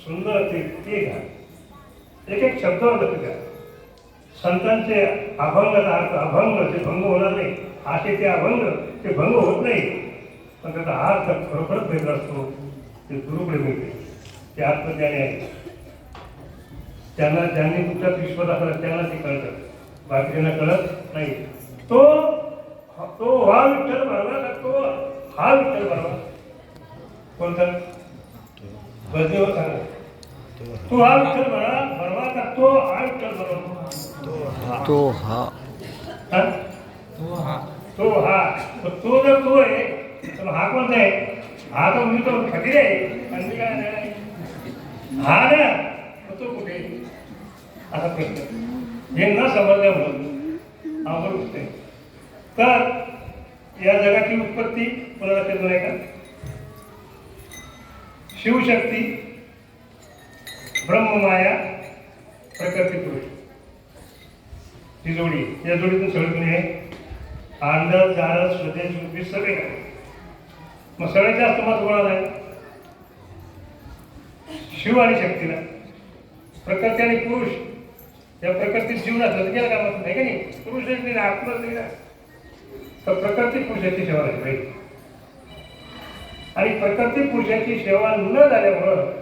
सुंदर ते घ्या. एक एक शब्दावर लक्ष द्या. संतांचे अभंगाचा अर्थ अभंग जे भंग होणार नाही, असे ते अभंग ते भंग होत नाही, पण त्याचा अर्थ खरोखरच वेगळा असतो. ते गुरुकडे मिळते, ते आत्मज्ञानी आहे. त्यांना ज्यांनी तुमच्यात विश्वास असला त्यांना ते कळतं, बाकीच्यांना कळत नाही. तो हा विठ्ठल बरोबर का तो हा विठ्ठल बरोबर कोणता बदलीवर सांगा. तो हा विठ्ठल बरोबर का तो हा विठ्ठल बरोबर तो हा तो जर तो आहे तर हा कोणता आहे? हा तर म्हणजे तो फकीर आहे आणि काय नाही हा ना, तो कुठे असा प्रश्न हे न समजल्यामुळं अवघड होते. तर या जगाची उत्पत्ती कोणाला लक्षात नाही का? शिवशक्ती, ब्रह्ममाया, प्रकृती पुरुष ही जोडी. या जोडीतून सगळं कोणी आहे? आंडर जारस स्वदेश रूपी सगळे आहे. मग सगळ्यात जास्त महत्व कोणाला आहे? शिव आणि शक्तीला. प्रकृती आणि पुरुष या प्रकृतीत जीवन असलं तर गेला कामात नाही का नाही? पुरुष आत्मा तर प्रकृती पुरुषाची सेवा झाली पाहिजे. आणि प्रकृती पुरुषाची सेवा न झाल्यामुळं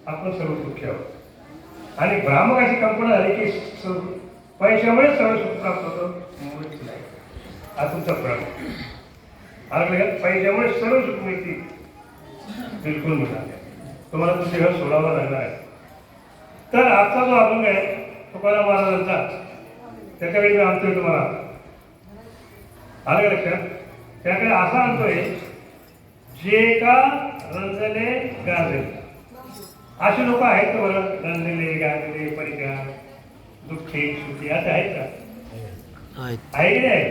आपण सर्व सुखी आहोत. आणि भ्रामक अशी कल्पना झाली की पैशामुळे सर्व सुख प्राप्त होतं. हा तुमचा भ्रम. पैशामुळे सर्व सुख मिळते बिलकुल मिळणार. तुम्हाला तुमचे घर सोडावं लागणार आहे. तर आजचा जो अभंग आहे तुकाराम महाराजांचा, त्याच्याकडे मी आणतोय तुम्हाला. आलं लक्षात? त्याकडे असा आणतोय, जे का रंजले गाजले. असे लोक आहेत का बरं? रंजले गाजले परिका दुःखी सुखी असे आहेत का? आहे की नाही?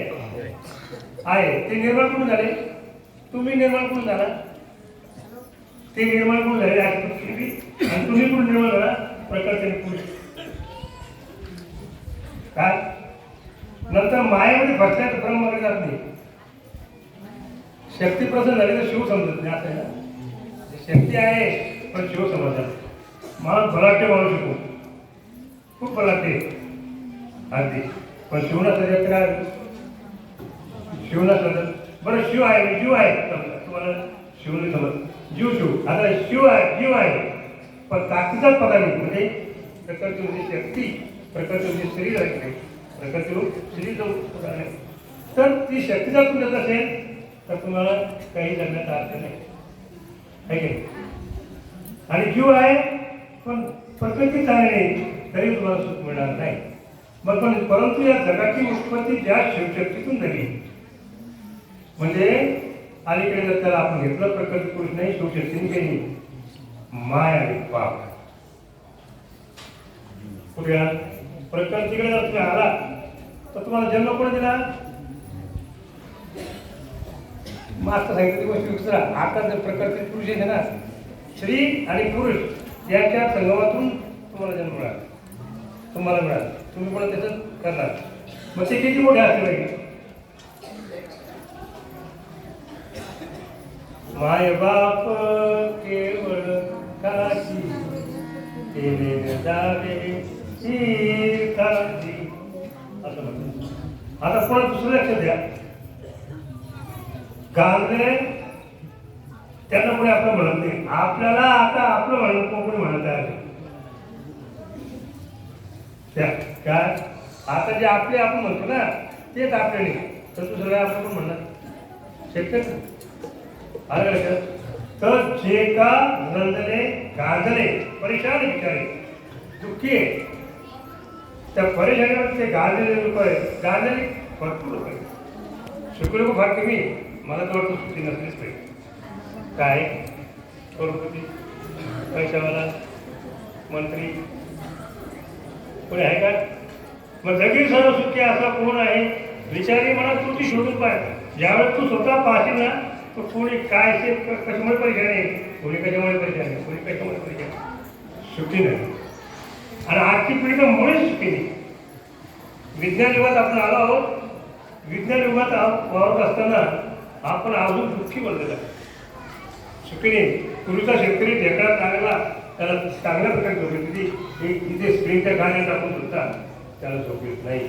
आहे. ते निर्माण करून झाले. तुम्ही निर्माण करून झाला. ते निर्माण करून झाले आणि तुम्ही पण निर्माण झाला. प्रकारचे पुरुष काय नंतर मायेमध्ये फसल्याचं ब्रह्माकडे जात नाही. शक्ती प्रसन्न झाली तर शिव समजत नाही. असं आहे ना? शक्ती आहे पण शिव समजतात. माणूस भलाटे माणूस शिकू खूप भलाटे अगदी, पण शिवना सगळ्यात काय शिवना समजत. बरं शिव आहे जीव आहे तुम्हाला शिव नाही समजत. जीव आता शिव आहे जीव आहे पण ताकदीचाच पता नाही. म्हणजे प्रकारची म्हणजे शक्ती, प्रकारची म्हणजे शरीर आहे, प्रकारचे शरीर जाऊ. तर ती शक्तीचा तुमच्यात असेल तर तुम्हाला काही करण्याचा अर्थ नाही आहे की. आणि जीव आहे पण प्रकृती चांगली नाही तरी तुम्हाला सुख मिळणार नाही. मग पण परंतु या जगाची उत्पत्ती ज्या शिवशक्तीतून झाली. म्हणजे अलीकडे जर त्याला आपण घेतलं प्रकृती पुरुष नाही शिवशक्तीने काही माय आणि पाप. कुठे प्रकृतीकडे जर तुम्ही आला तर तुम्हाला जन्म कोण दिला? मास्तर सांगितली गोष्ट दुसरा. आता जर प्रकृती पुरुष आहे ना, स्त्री आणि पुरुष याच्या संगमातून तुम्हाला जन्म मिळाला, तुम्हाला मिळाला. तुम्ही पण त्याचं करणार. मग ते किती मोठे असले पाहिजे? माय बाप केवळ काशी केले जावे तीर्थाची असं म्हणतात. आता पण दुसरं लक्षात द्या. गांधळे त्यांना कोणी आपलं म्हणत नाही. आपल्याला आता आपलं म्हणत कोणी म्हणत आहे त्या काय आता जे आपले आपण म्हणतो ना तेच आपले नाही तर दुसरं आपण पण म्हणणार शक्य आलं लक्षात. तर जे का रंजले गाजले परेशान विचारे दुःखी आहे त्या परेशानीवर ते गाजलेले लोक आहेत. गाजलेले भरपूर लोक आहेत. सुखी लोक फार कमी. मला तर वाटतं सुखी नसलीच पाहिजे. काय करोडपती पैशावाला मंत्री कोणी आहे का? मग जगी सर्व सुखी असा कोण आहे? विचारी म्हणा तू ती शोधून पाहिजे. ज्यावेळेस तू स्वतः पाहशील ना तो कोणी काय असे कशामुळे परेशान आहे, कोणी कशामुळे परेशान आहे, कोणी कशामुळे परेशान आहे. सुखी नाही. आणि आजची पिढी तर मुळेच सुखी नाही. विज्ञान युगात आपण आलो आहोत. विज्ञान युगात वावरत असताना आपण अजून दुःखी बनलेला सुखी नाही. पूर्वीचा शेतकरी ढेकळा चांगला त्याला चांगल्या प्रकारे झोप येते. ती तिथे स्क्रीनच्या गाण्यात टाकून सुद्धा त्याला झोप येत नाही.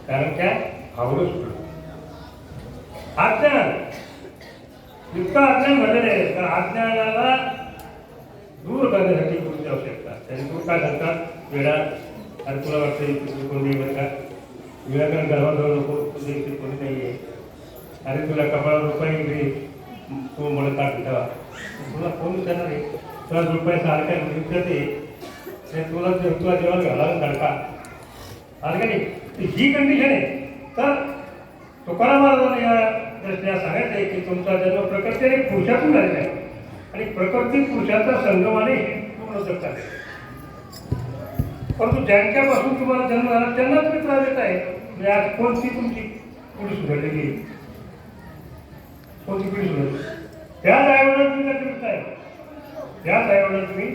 कारण काय आवडत सुटलं. अज्ञान इतका अज्ञान झालेलं आहे तर अज्ञानाला दूर करण्यासाठी गुरुची आवश्यकता. त्याने गुरु काय सांगतात वेळा आणि तुला वाटतं इथे कोणी बरं का विवेकानंद घरावर जाऊ नको तुझे इथे कोणी नाही आहे. अरे तुला कपाळावर रुपये घे तू मला ताट ठेवा तुला कोण विचारणार आहे. तुला रुपये सारख्या विचारते ते तुला जेव्हा घालायला सारखा आलं का नाही. ही कंडिशन आहे. तर तुकाराम महाराजांना या दृष्टीला सांगायचं आहे की तुमचा जन्म प्रकृती आणि पुरुषातून झालेला आहे आणि प्रकृती पुरुषाचा संगमाने हे पूर्ण करतात. परंतु ज्यांच्यापासून तुम्हाला जन्म झाला त्यांना तुम्ही त्रास देत आहे. म्हणजे आज कोणती तुमची पिढी सुधारलेली कोणती पिढी सुधारली त्याच आईवडिलांना तुम्ही तकलीफ देत आहे. त्याच आईवडिलांना तुम्ही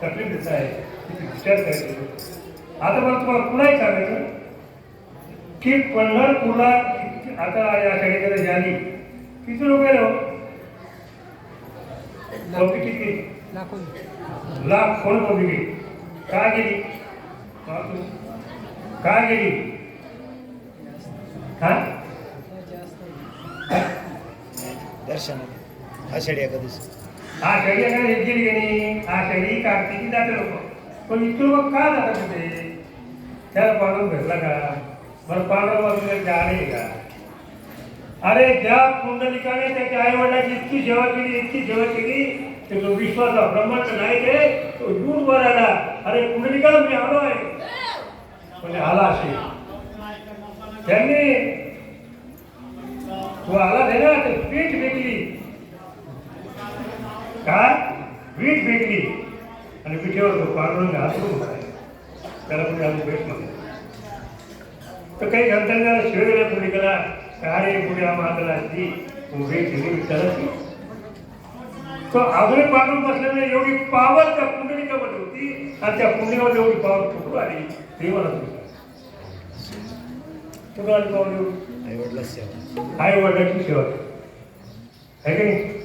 तकलीफ देत आहे. किती विचार करायचे. आता मला तुम्हाला पुन्हा एक सांगायचं की पंढरपूरला आता या शाळेकडे झाली किती लोक आहे. पब्लिक किती लाख कोण पब्लिक काय गेली काय गेली हा दर्शन आषाढी एकादशी आषाढी एकादशी गेली की नाही. आषाढी कार्तिकी जाते लोक पण इतके लोक का जातात तिथे. त्याला पांडव भेटला का बरं पांडव बाजूला आहे का. अरे ज्या पुंडलिकाने त्याच्या आई वडिलांची इतकी सेवा केली की जो विश्वाचा ब्रह्मांड नाही ते तो दूर वर आला. अरे पुंडलिका मी आलो आहे म्हणजे आला असे त्यांनी तो आला दे ना ते पीठ फेकली काय पीठ फेकली आणि पिठेवर तो पांडुरंग हातून त्याला पुढे आम्ही भेट म्हणतो. तर काही घंटांना शिव दिल्या पुंडलिकाला अरे पुढे आम्हाला असती उभे केली विचारायची. तो अजूनही पांडुरंग बसल्याने एवढी पावर त्या पुंडलिकामध्ये होती आणि त्या पुंडलिकामध्ये एवढी पावर कुठून आली ते मला कुठून आली पावर एवढी. आई वडिलांची सेवा आहे की नाही.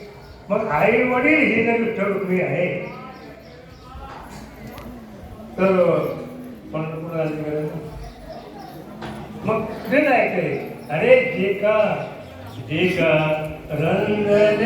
मग आई वडील हे जर विठ्ठल रुक्मिणी आहे तर पंढरपूर आली मग ते जायचंय. अरे जे का रंगले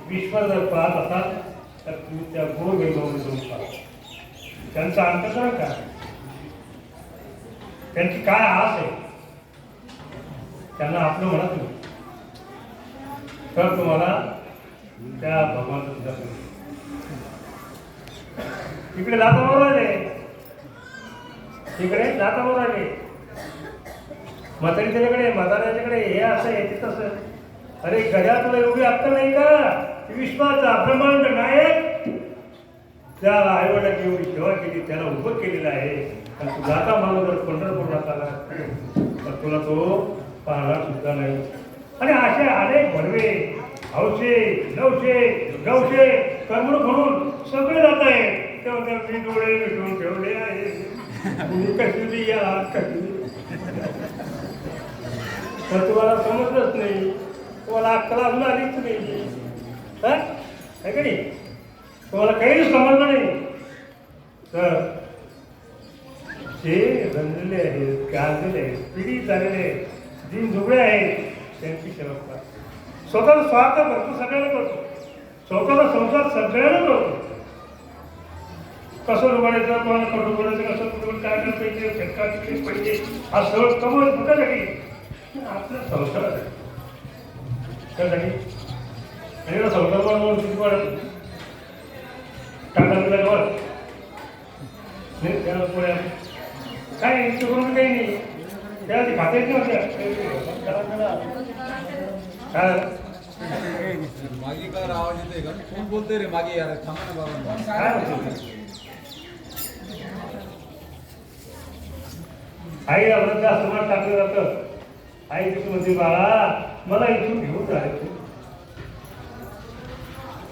विश्व जर पाहत असाल तर तुम्ही त्या गुरु वैभवामध्ये जाऊन पाहा. त्यांचा अंतकरण काय त्यांची काय आस आहे त्यांना आपलं म्हणत नाही तर तुम्हाला त्या भगवानाचं दर्शन. इकडे लातावर आले तिकडे लातावर आले म्हातारी त्याच्याकडे म्हाताऱ्याच्याकडे हे असं आहे ते तसं. अरे गड्या तुला एवढी अक्कल नाही का विश्वाचा ब्रह्मांड नायक त्या आईवडिलांची एवढी सेवा केली त्याला उभं केलेलं आहे आणि तू जाता मला जर पंढरपूरला आला तर तुला तो पाहणार सुद्धा नाही. आणि असे अनेक भरवे हौशे नवशे गवशे कर्मणूक म्हणून सगळे जात आहे. तेव्हा मी डोळे मिटून ठेवले आहे कसली या कसली तर तुम्हाला समजलंच नाही. तुम्हाला अक्कल अजून आलीच नाही आहे का नाही. तुम्हाला काही समजलं नाही तर जे रंजलेले आहेत गाजलेले आहेत पिढी झालेले आहेत दिन दुबळे आहेत त्यांची सेवा करा. स्वतःचा स्वार्थ भरपूर सगळ्यांना करतो स्वतःचा संसार सगळ्यांना करतो. कसं उघडायचं कोणाला कटू बोलायचं कसं कुठून काय करायचं शेतकऱ्याचे पैसे हा सगळं कमवत कुठ्यासाठी आपल्या संसारात आहे त्यासाठी आणि संसार वाढवून किती वाढत टाका बिला वाढ नाही त्याला पुढे काय इतकं करून काही नाही त्याला खात्याच नव्हत्या काय मागे का आवाज येतोय का कोण बोलतोय रे मागे यार थांबा ना बाबा काय होतं आईला वृद्धाश्रमात टाकलं जातं आई तिथं म्हणते बाळा मला इथून घेऊन जायचं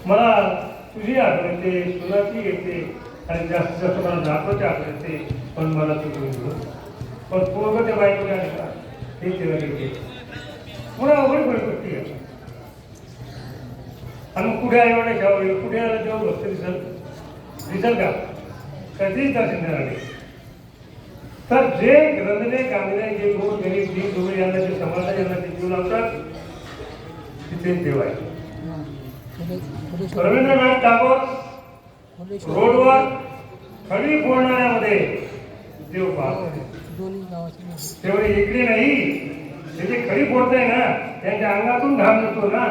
मला तुझी आठवण येते सुनाची येते आणि जास्तीत जास्त मला दाखवते आठवण येते पण मला तू घेऊन घेऊन पण पोरगं त्या बाईकडे आले का हे तेव्हा घेते मला अवघड गोष्टी आहे आणि मग कुठे आई वडील जेव्हा कुठे आलं तेव्हा बसतं दिसल का कधीच दर्शन देणार नाही तर जे ग्रंथने गांधीने जे दोन गरीब दीन दुबळे यांना जे समाज यांना जे जीव लावतात तिथे देव आहे रवींद्रनाथ टागोर रोडवर खडी फोडणाऱ्यामध्ये देव पाहतो तेवढे इकडे नाही ते जे खडी फोडताय ना त्यांच्या अंगातून घाम येतो ना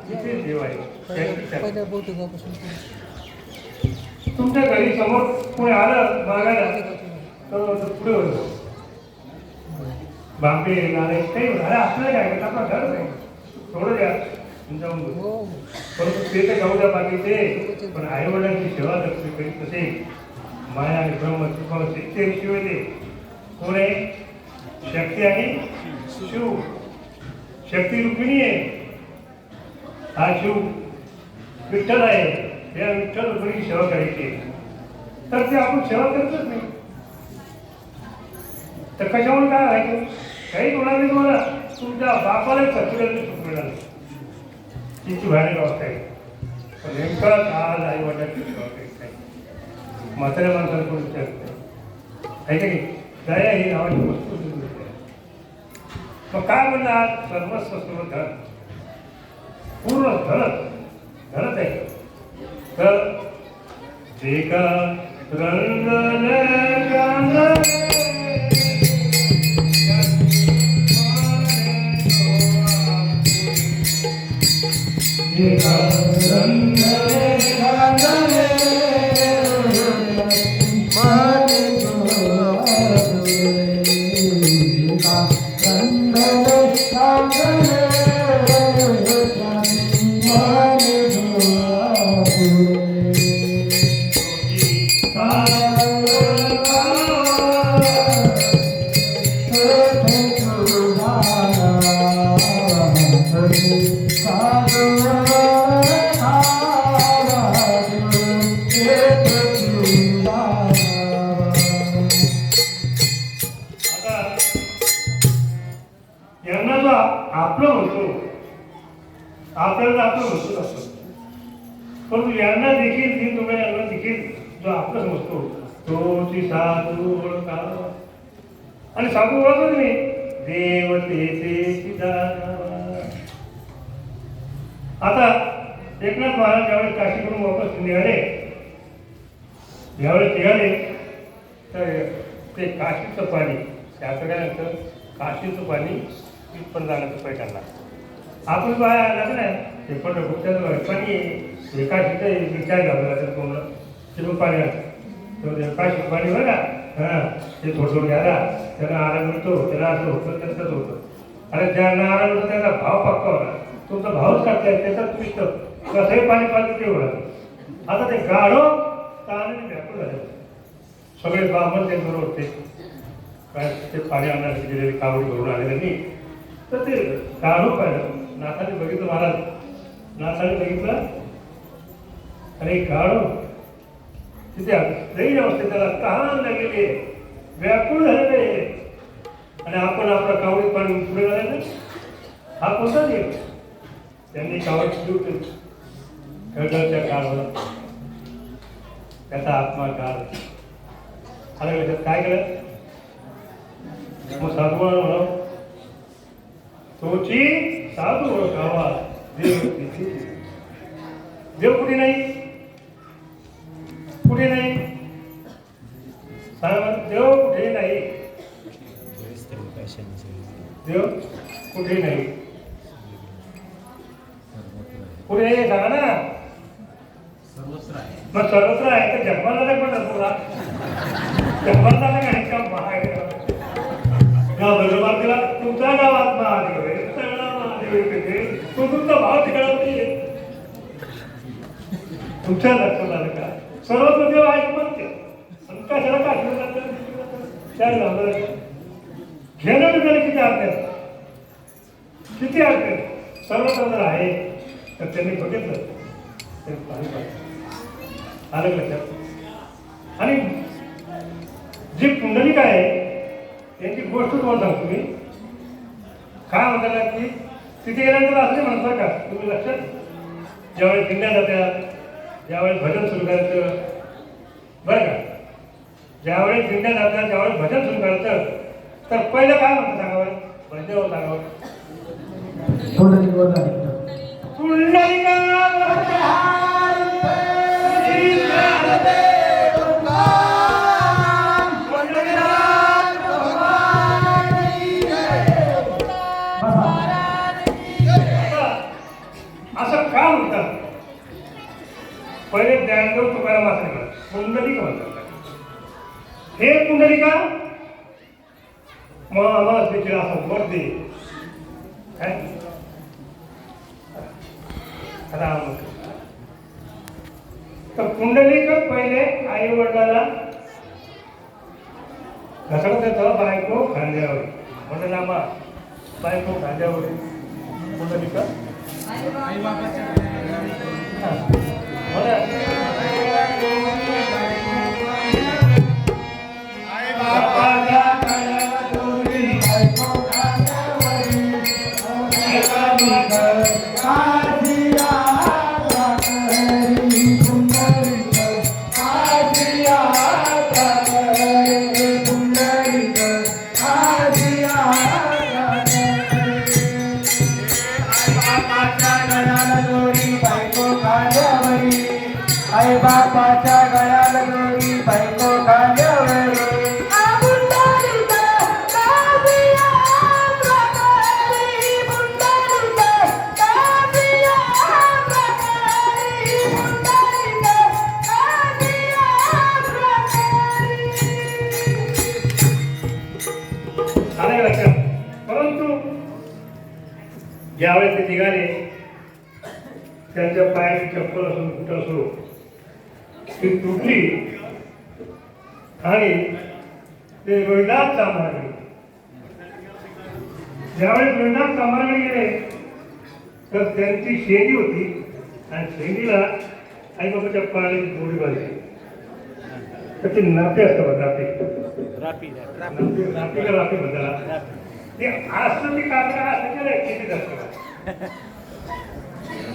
तिथे देव आहे तुमच्या घरी समोर कोणी आलं मागायला तर पुढे होतो बांबे नाले काही अरे आपल्याला काय करत आपलं घर नाही थोडं द्या जाऊन परंतु ते तर जाऊ द्या बाकीचे पण आई वडिलांची सेवा करते कधी तसे माया आणि ब्रह्म तुम्हाला शिक्षे शिवाय ते कोण आहे शक्ती आणि शिव शक्ती रुक्मिणी आहे हा शिव विठ्ठल आहे या विठ्ठल रुक्मिणीची सेवा करायची तर ते आपण सेवा करतच नाही तर कशामुळे काय व्हायचं काही होणार नाही तुम्हाला तुमच्या बापाला सत्याला सुख मिळालं तिची भयानक अवस्था आहे पण नेमकाच आज आई वडिलांची सेवा करीत नाही म्हाताऱ्या माणसाला कोण विचारत नाही आहे का नाही दया ही नावाची वस्तू आहे मग काय म्हणणार सर्वस्व सर्व धन पूर्ण धनच आहे तर जे का आपलं म्हणतो आपल्याला आपलं म्हणतोच असतो परंतु यांना देखील तीन तुम्ही यांना देखील जो आपलं समजतो तो ती साधू ओळखावा आणि साधू ओळखत नाही देव तेथे आता एकनाथ महाराज ज्यावेळेस काशीकडून वापस निघाले ज्यावेळेस निघाले तर ते काशीचं पाणी त्याचं काय नंतर काशीचं पाणी तिथपर्यंत जाण्याचं पैशांना आपण बाया आला ना ते पंढरपूरच्या पाणी काशीचं विचार घालला तर पूर्ण ते पण पाणी आलं काशी पाणी बघा हां ते थोडं थोडं घ्यायला त्यांना आराम मिळतो त्याला असं होतं त्यांचंच होतं आणि ज्यांना आराम होतो त्यांचा भाव पक्का होता तुमचा भावच टाकताय त्याचाच पिष्ट कसंही पाणी पाहिजे ते होणार आता ते गाढो ताने व्यापूर झाले सगळे ब्राह्मण त्यांच्याबरोबर होते काय ते पाणी आणण्यासाठी गेलेले कावडी भरून आलेले नाही तर ते गाढो पाहिलं नाथाने बघितलं महाराज नाथाने बघितलं आणि गाढो तिथे लई अवस्थे त्याला तहान लागलेली आहे व्यापूळ झालेलं आहे आणि आपण आपला कावडी पाणी पुढे झालं हा कोणता देव त्यांनी कावडी सुरू केली गळगळत्या काळावर त्याचा आत्मा काळ आला त्याच्यात काय केलं मग साधू म्हणा तोची साधू ओळखावा देव तिथे देव कुठे नाही कुठे नाही देव कुठे नाही दर्शन देव कुठे नाही. पुढे सांगा ना. सर्वत्र आहे. मग सर्वत्र आहे तर जन्माला नाही पण तुला जन्माला नाही का महादेव तिला तुमच्या गावात महादेव आहे, तुमच्या गावात महादेव आहे, तो तुमचा भाव ठिकाणा नाही. तुमच्या लक्षात आलं का सर्वत्र देव आहे म्हणते कशाला काढलं जातं त्या झालं घेणं त्याला किती अर्थ आहे, किती अर्थ आहे. सर्वत्र जर आहे तर त्यांनी बघितलं ते पाणी आलं लक्षात. आणि जी पुंडलिक आहे यांची गोष्ट तुम्हाला सांगतो मी. काय म्हणतात की तिथे गेल्यानंतर असं म्हणतात का तुम्ही लक्षात ज्यावेळेस दिंड्या जात्या ज्यावेळेस भजन सुरू करायचं बरं का, ज्यावेळेस दिंड्या जात्या त्यावेळेस भजन सुरू करायचं तर पहिलं काय म्हणतं सांगावं भजन सांगावं पुंडलिका असं का म्हणतात. पहिले ज्ञानदेव तुकाराम असं म्हणतात पुंडलिक म्हणतात. हे पुंडलिका मग आम्हाला देखील असं वर दे काय राम. तर पुंडलिक पहिले आई वडिलाला घसरत येतं बायको खांद्यावर म्हणजे नामा बायको खांद्यावर पुंडलिक आई बाबाच्या आई बापाच्या गळ्याला दोरी बायको खांद्यावर परंतु ज्यावेळेस ते निघाले त्यांच्या पायाची चप्पल असून कुठं असो ती तुटली आणि ते रोहिदास चांभाराकडे. ज्यावेळेस रोहिदास चांभाराकडे गेले तर त्यांची शेंडी होती आणि शेंडीला आई बाबाच्या पायाची गोडी बांधली तर ते नाते असतं नाते नाते का रापी म्हणताना ते असं ते काका असं केलं किती असतं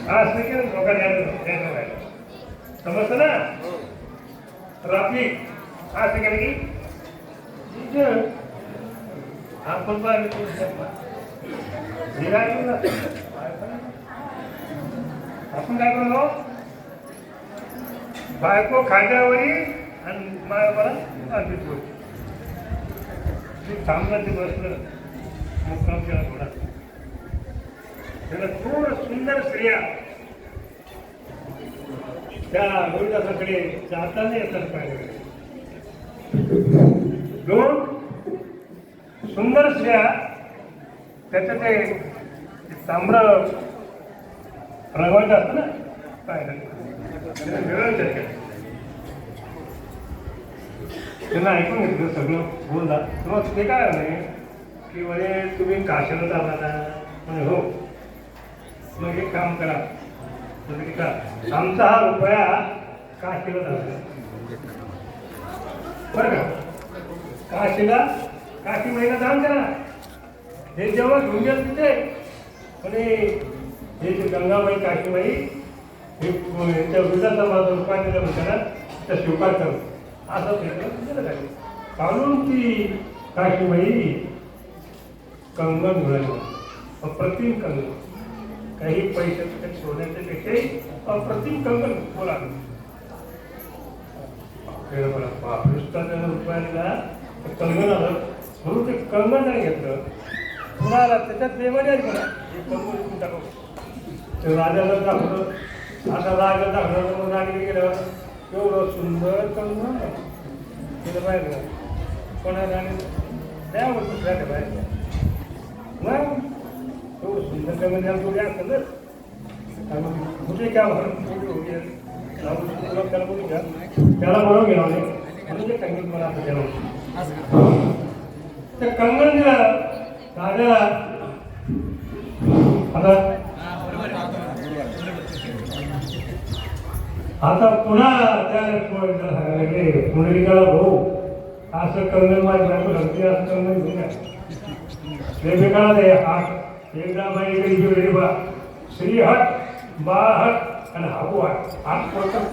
असं केलं लोकांना समजतं ना. रात्री असं केलं की आपण आपण काय करतो बायको खांद्यावरी आणि मला थांबला ते बसलं मुक्काम केला थोडा त्याला थोडं सुंदर स्त्रिया त्या रोहिदासाकडे जाताना येतात पाहिजे. दोन सुंदर स्त्रिया त्याचं ते तांब्र रंगवायचं असतं ना पाहिजे त्यांना ऐकून घेतलं सगळं बोलला. मग ते काय म्हणे की म्हणे तुम्ही काशीला चालला ना म्हणे हो. मग एक काम करा म्हणजे का आमचा हा रुपया काशीला जातो बरं का. काशीला काशी महिना दान करा. हे जेव्हा घेऊन गेल तिथे म्हणे हे जे गंगाबाई काशीबाई हे यांच्या वृद्धाचा माझा रुपया दिला म्हणते ना त्या स्वीकार करू असं दिलं काय काढून ती काशीबाई कंगन मिळालं. अप्रतिम कंगन काही पैशाचे सोन्याच्या पेक्षाही अप्रतिम कंगन बोला रुपया दिला कंगन आलं म्हणून ते कंगण नाही घेतलं कुणाला त्याच्यात बेमारी आहे म्हणा हे कंगण विकून टाकू ते राजाला दाखवलं आता राजा दाखवलं मग राणी गेल्यावर एवढं सुंदर कंगण तिला बाहेर गेलं कोणाला राणी त्यावर दुसऱ्या ते बाहेर गेला मग एवढं सुंदर कंगण द्यायला थोडी असतं तर कुठे काय त्याला बोलू घ्या त्याला बरोबर घेणार नाही म्हणून ते कंगण मला आता द्यावं त्या कंगण दिला राजाला आता पुन्हा त्या पुंडलिकाला भाऊ असं कंगण माझ्या बायको घालते असं कंगण घेऊन ते बेकाळा दे हात एकदा माझ्याकडे घेऊन रे बा श्री हट बाळ हट आणि हाबू हट हात पडतात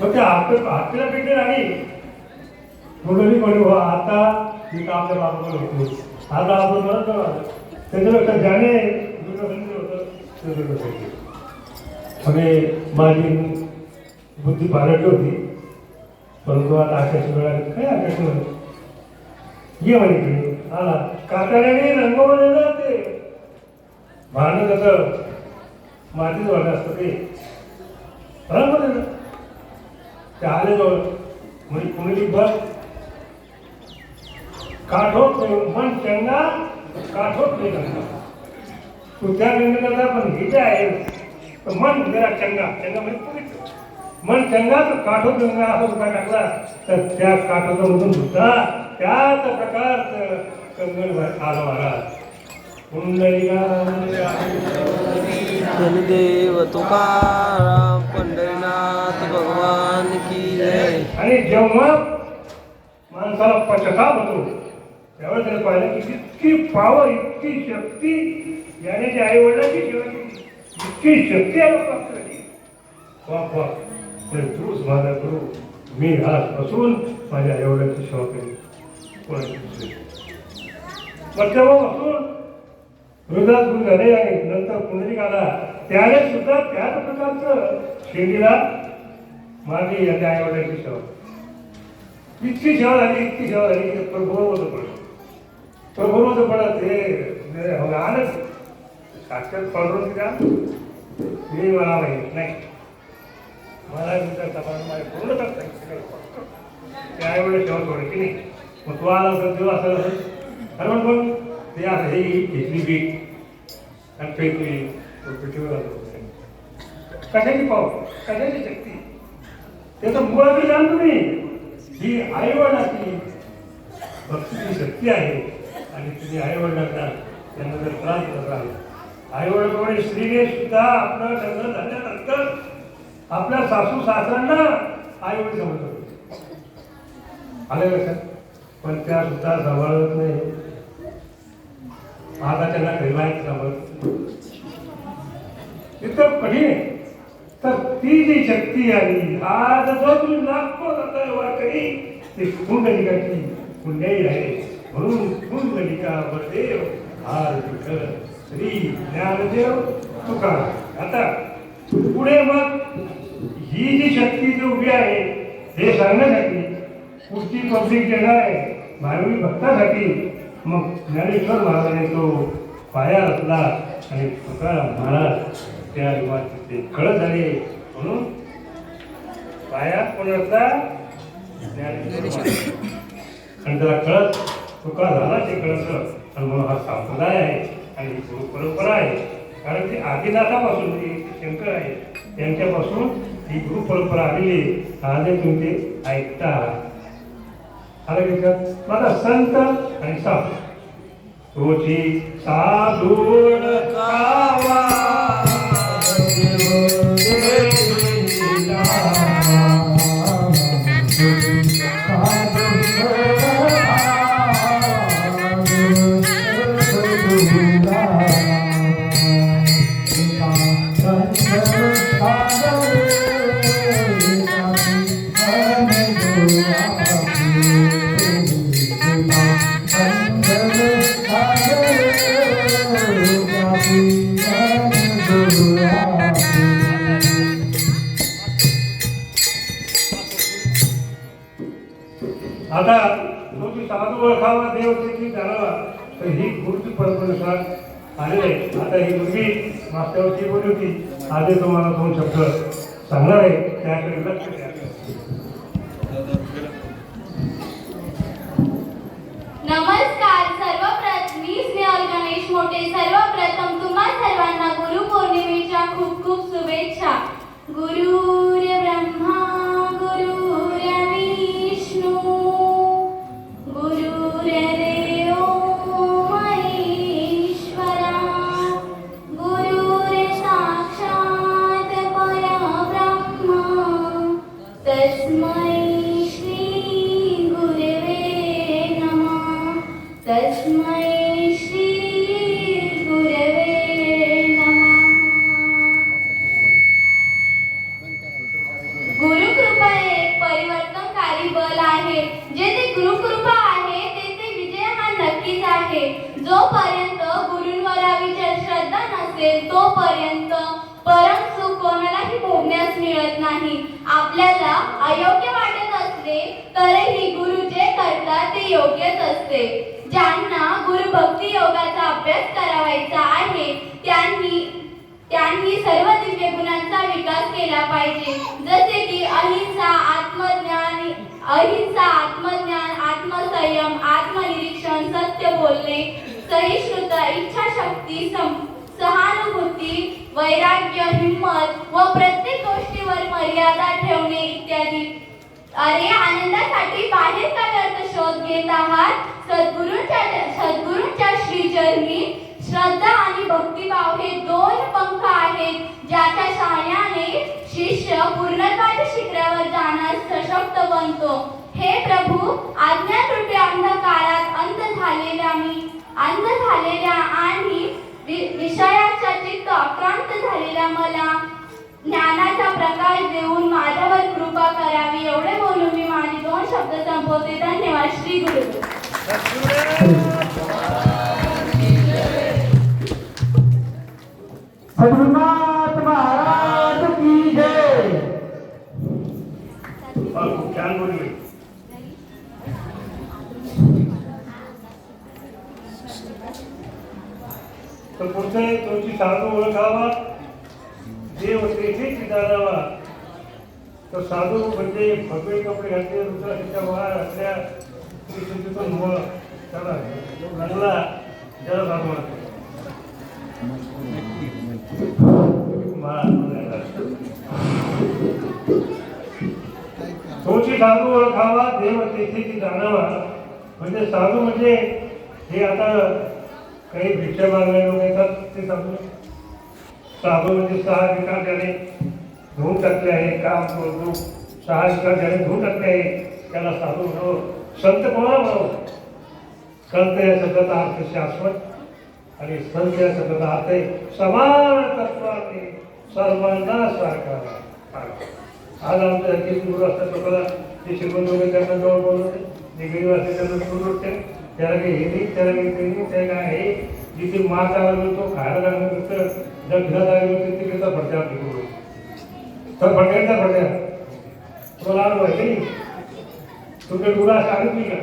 मग त्या हातीला पेटे राणी मुलगी म्हणू आता मी तर आपल्या बाबाला होतो आता आपण म्हणत त्याच्यापेक्षा ज्याने होतं माझी बुद्धी पालटली होती परंतु आता आकाश वेळा काय आकाश ये म्हणे आला कातड्याने रंगवले ना ते भांडण त्याचं मातीच वाटत असतं ते रंगवले ते आले जवळ म्हणजे कुणी बस काठोट मन चंगा काठोट नाही करणार तू त्या गंगेला पण हे जे आहे तर मन जरा चंगा चंगा म्हणजे पवित्र मन चंगा तर काठोट गंगा असा सुद्धा टाकला तर त्या काठोटामधून सुद्धा त्याच प्रकारचं कंगण आलं महाराज धनदेव तुकाराम पंढरीनाथ भगवान की जय. आणि जेव्हा माणसाला पश्चाताप होतो त्यावेळेस त्याला पाहिलं की इतकी पावर इतकी शक्ती याने आई वडिलांची सेवा केली इतकी शक्ती आहे तूच माझा करू मी आजपासून माझ्या आई वडिलांची सेवा केली कोणाची मग तेव्हापासून हृदयात गुरु झाले आणि नंतर पुंडलिक आला त्याने सुद्धा त्याच प्रकारचं शेंडीला माझी याच्या आई वडिलांची सेवा इतकी सेवा झाली इतकी सेवा झाली की प्रभुवत पडत प्रभुवत पडत हे आनंद साक्षात पडून का मी मला माहीत नाही मला नंतर तपास माझे पूर्ण करता ते आई वडील सेवा सोडायची नाही मग तू आला असेल तेव्हा असं असेल अरे पण ते असं हे घेतली बीट आणि फेकली पिठीवर कशाची पाव कशाची शक्ती त्याचं मुळात जाणतो मी ही आईवडिलाची भक्तीची शक्ती आहे आणि तुम्ही आईवडिलांना त्यांना जर त्रास देत असाल आईवडिलांकडे स्त्रीने सुद्धा आपलं लग्न झाल्यानंतर आपल्या सासू सासऱ्यांना आईवडील समजत आले लक्षात पण त्या सुद्धा सांभाळत नाही आता त्यांना घरी सांभाळत इतकं कठीण आहे तर ती जी शक्ती आली आज जो तुम्ही लाखो वाकडी ती कुंडलिकाची पुण्याई आहे म्हणून कुंडलिका वरदेव हार विठ्ठल श्री ज्ञानदेव तुकाराम. आता पुढे मग ही जी शक्ती जी उभी आहे हे सांगण्यासाठी पुढची पब्लिक देणार आहे भावी भक्तासाठी मग ज्ञानेश्वर महाराजांनी तो पाया रचला आणि तुकाराम महाराज त्या ते कळत झाले म्हणून पाया कोण रचला ज्ञानेश्वर आणि त्याला कळत तुका झाला ते कळत आणि म्हणून हा संप्रदाय आहे आणि ही गुरु परंपरा आहे कारण ती आदिनाथापासून शंकर आहे त्यांच्यापासून ही गुरु परंपरा आलेली आजही तुम्ही ते ऐकता माझा संत आणि साधू तोची साधूड कावा आता तो ती साधू ओळखावा देव त्याची जाणावा तर ही गुरुची परंपरेनुसार आलेली आहे. आता ही मुलगी मागच्या वर्षी बोलली होती, आधी तुम्हाला 2 शब्द सांगणार आहे, त्याकडे लक्ष द्या. नमस्कार. मी स्नेहल गणेश मोठे. सर्वप्रथम तुम्हा सर्वांना गुरुपौर्णिमेच्या खूप खूप शुभेच्छा. गुरुर्ब्रह्मा गुरुर्विष्णू गुरुर्देवो महेश्वरा गुरुर्साक्षात् परब्रह्म तस्मै श्री गुरवे नमः. तस्मै श्री गुरवे नमः. गुरुकृपा एक परिवर्तनकारी बल आहे. जेथे गुरुकृपा आहे तेथे विजय हा नक्कीच आहे. जोपर्यंत गुरूंवरावी श्रद्धा नसेल तोपर्यंत परम सुख कोणालाही भोगण्यास मिळत नाही. आपल्याला अयोग्य वाटत असले तरीही गुरु जे करतात ते योग्यच असते. ज्यांना गुरु भक्ती योगाचा अभ्यास करावायचा आहे त्यांनी सर्व दिव्य गुणांचा विकास केला पाहिजे. जसे की अहिंसा, आत्मज्ञान, आत्मसंयम, आत्मनिरीक्षण, सत्य बोलणे, सहिष्णुता, इच्छाशक्ती, सहानुभूती, वैराग्य, हिम्मत व प्रत्येक गोष्टीवर मर्यादा ठेवणे इत्यादी. अरे आनंदासाठी बाहेर का व्यर्थ शोध घेत आहात? सद्गुरूंच्या श्रीचरणी श्रद्धा आणि भक्तिभाव हे 2 पंख आहेत ज्याच्या सहाय्याने शिष्य पूर्णत्वाच्या शिखरावर जाण्यास सशक्त बनतो. हे प्रभू, अज्ञानरूपी अंधकारात अंध झालेल्या आणि विषयाच्या चित्त आक्रांत झालेल्या मला ज्ञानाचा प्रकाश देऊन माझ्यावर कृपा करावी. एवढे बोलून मी माझे 2 शब्द संपवते. धन्यवाद. श्री गुरु. सद्गुरुनाथ महाराज की जय. खूप छान बोलली. तर पुढचं आहे, तुमची साधू ओळखावा देव तेथे जाणावा. तर साधू म्हणजे भगवे कपडे घातले, रुद्राच्या वाळ घातल्या, तिथून मुळ त्याला लागला त्याला साधू म्हणतो. तोची साधू ओळखावा देव तेथे जाणावा. म्हणजे साधू म्हणजे हे आता काही भिक्षा मागणारे लोक येतात ते साधू. साधू म्हणजे 6 विकार ज्याने धुवून टाकले आहे, काम करतो 6 विकार ज्याने धुवून टाकले आहे त्याला साधू म्हणावं. संत कोणाला म्हणावं? संत या शब्दाचा अर्थ शाश्वत आणि संत या शब्दाचा अर्थ आहे समान तत्वाने सर्वांना साकारा. आज आमच्या किती गुरु असतात लोकांना ते शिकवून वगैरे त्यांना जवळ बोलवते, जे गरीब असते त्यांना सुरू होते, त्याला काही हे नाही, त्याला काही ते नाही, त्या काय आहे जिथे मास आला मिळतो, खायला लागलं मिळतं, जर घरात आलं मिळतं तिथे त्याचा फडक्या तिकडून तर फडक्याचा फडक्या तुम्हाला अनुभव आहे की नाही? तुमच्या गुरु असं आणत का?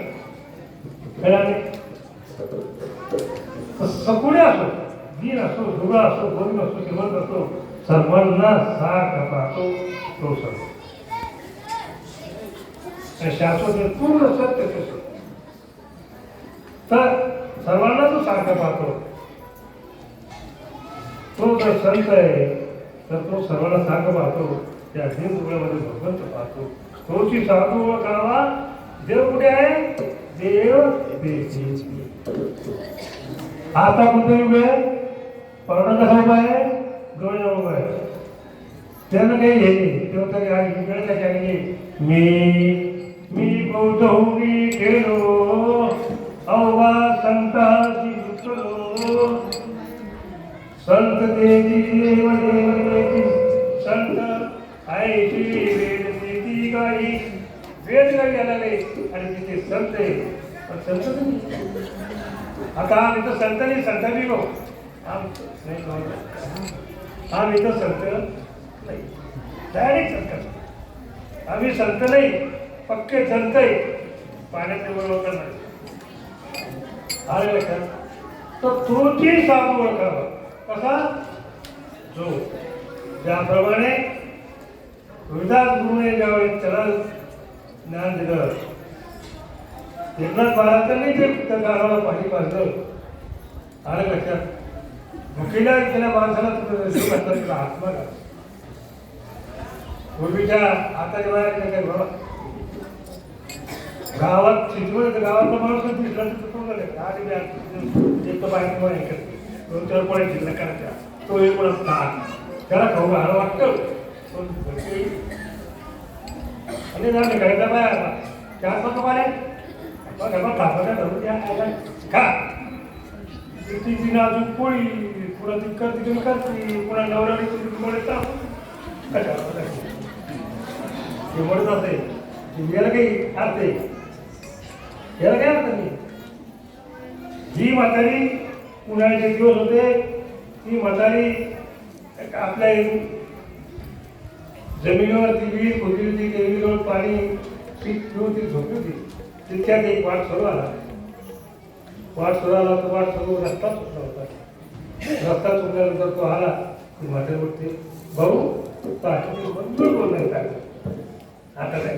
सगळे असो, दीन असो, जुगा असो, गरीब असो, श्रीमंत असो, सर्वांना सारखा पाहतो तो सर्व. शाश्वत पूर्ण सत्य कसं तर सर्वांना तो सारखा पाहतो. तो जर संत आहे तर तो सर्वांना सारखा पाहतो. त्या दीन दुर्गामध्ये भगवंत पाहतो. तोची साधू ओळखावा. देव कुठे आहे? देव तेथे. आता कुठे उभे आहे? पर्ण कसा उभा आहे? डोळे उभा आहे. त्यानं काही हे नाही. तेव्हा तरी आज इकडे त्याच्याने मी गौतमी गेलो अववा संताची उचलो. संत देवी देव देवतेची संत आईची वेद देती गाई. वेद गाई आलेले आणि तिथे संत आहे पण संत नाही. आता आम्ही तर संत नाही, संत नाही हो. आम्ही तर संत नाही, डायरेक्ट संत. आम्ही संत नाही पक्के जनते पाण्याचे बरोबर करणार आले लक्षात. तर तोची साधू ओळखावा कसा जो ज्याप्रमाणे रोहिदास गुरुने ज्यावेळी त्याला ज्ञान दिलं एकनाथ महाराजांनी ते त्या गावाला पाणी पाजलं आलं लक्षात. भुकेल्या गेल्या माणसाला तुला आत्मा का पूर्वीच्या हाताच्या बाहेर काय बाबा गावात शिजवलं गावातला माणूस दिसला तर चुकून एक तर बाहेर पण ऐकत 2-4 पोळ्या शिकला करायच्या तो एक पण त्याला खाऊ घाला वाटतं आणि जाणे करायचा बाया 4-5 पाले घरात खापाच्या धरून द्या खा तिने अजून पोळी पुन्हा ती करते तुम्ही करते पुन्हा नवऱ्याने तुम्ही म्हणत हे म्हणत असे याला काही अर्थ आहे याला काय अर्थ नाही. ही म्हातारी उन्हाळ्याचे दिवस होते ती म्हातारी आपल्या जमिनीवरती विहीर खोदली होती त्या विहिरीवर पाणी पीक पिऊन ती झोपली होती. तितक्यात एक वाट सुरू आला तर वाट सुरू रस्ता चुकला होता. रस्ता चुकल्यानंतर तो आला ती म्हातारी बोलते भाऊ मंजूर बोल नाही टाकलं आता काय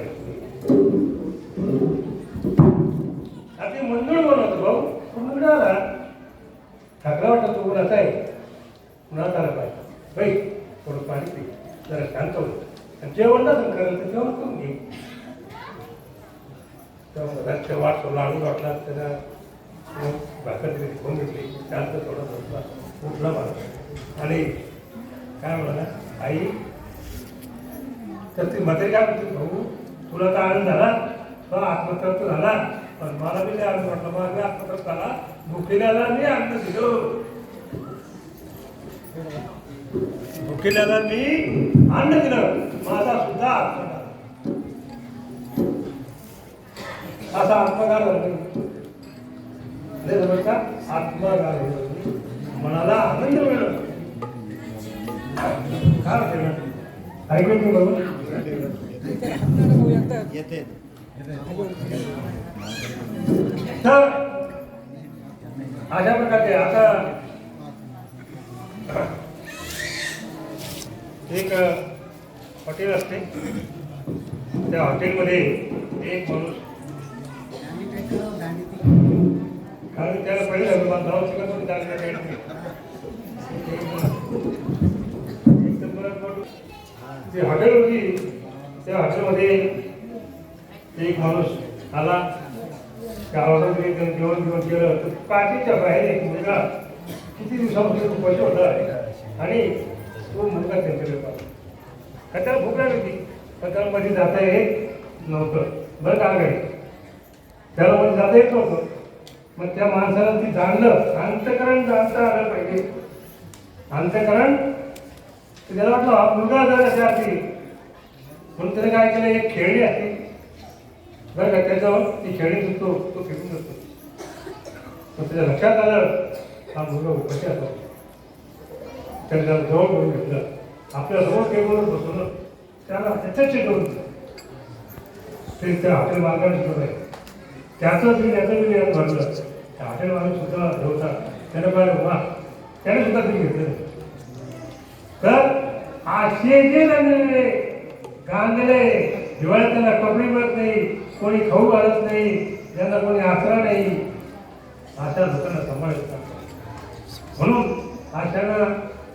आता मंजूर बोल होतं भाऊ कुठून आला ठाकरा वाटत तो उन्हाचा आहे उन्हात आला पाहिजे बाई थोडं पाणी पी जरा शांत होतं आणि जेवण नसेल करायला तर जेवण करून घे. तेव्हा वाट सोडला आणून वाटला त्याला भाकर तरी फोन घेतली शांत थोडा बसला उठला मला आणि काय म्हणाला आई तर ती म्हातारी काय म्हणते भाऊ तुला तर आनंद झाला तो आत्मतृप्त झाला पण मला बी नाही आनंद वाटला मला बी आत्मतृप्त झाला भुकेल्याला मी अन्न दिलो भुकेल्याला मी अन्न दिलं माझा सुद्धा आत्मा झाला असा आत्मगार झाला का आत्मगार मनाला आनंद मिळाला काय होते ऐकून मी बघू येते तर अशा प्रकारचे आता एक हॉटेल असते त्या हॉटेलमध्ये एक माणूस कारण त्याला पहिले जाऊ चिकन काही जी हॉटेल होती त्या हॉटेलमध्ये एक माणूस आला त्या हॉटेलमध्ये जेवण केलं तर पाठीच्या बाहेर एक मुलगा किती दिवसापासून पैसे होता आणि तो मुलगा त्यांच्याकडे पाहिला त्याला भूक लागली होती पण त्याला मध्ये जाता येत नव्हतं बरं का काय त्याला मध्ये जाता येत नव्हतं. मग त्या माणसाला ती जाणलं अंतकरण जाणता आलं पाहिजे. अंतकरण त्याला वाटलं हा मुलगा जर असे असते म्हणून त्याने काय केलं एक खेळणी असते बरं का त्याच्यावर ती खेळणी सुटतो तो फेकून जातो. मग त्याच्या लक्षात आलं हा मुलगा उपाशी असतो. त्याने त्याला जवळ करून घेतलं आपल्या समोर टेबलवर बसवलं त्याला त्याच्याशी करून ते त्या हॉटेल मालकाने शिकवलं आहे त्याचं बिल याचं बिल यात भरलं. त्या हॉटेल मालक सुद्धा होता त्याने पाहिलं वा त्याने सुद्धा बिल घेतलं. तर असे जे गांधले हिवाळ्यात त्यांना कपडे मिळत नाही कोणी खाऊ घालत नाही त्यांना कोणी आसरा नाही अशा लोकांना सांभाळतात. म्हणून अशांना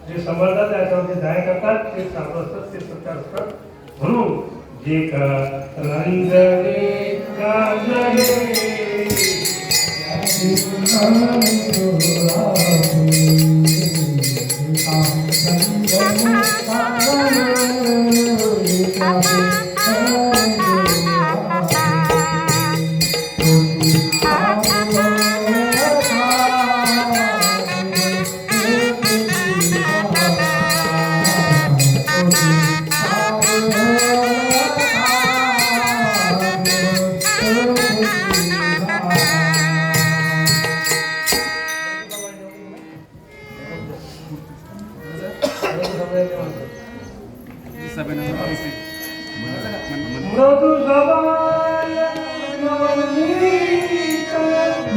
जे सांभाळतात त्याच्यावर जे दया करतात ते चांगलं असतात ते सत्य असतात. म्हणून जे रंजने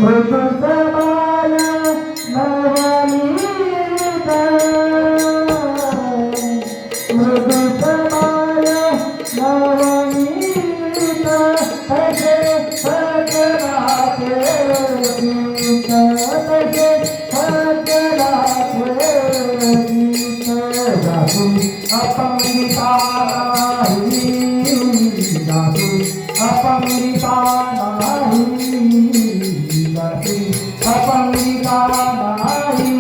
मृदुसबाल नवनीत मृदुसबाल नवनीत तसे सजनाचे गीत तसे सजनाचे गीत जातू अपंगिता नाही जातू अपंगिता नाही जातू अपंगिता नाही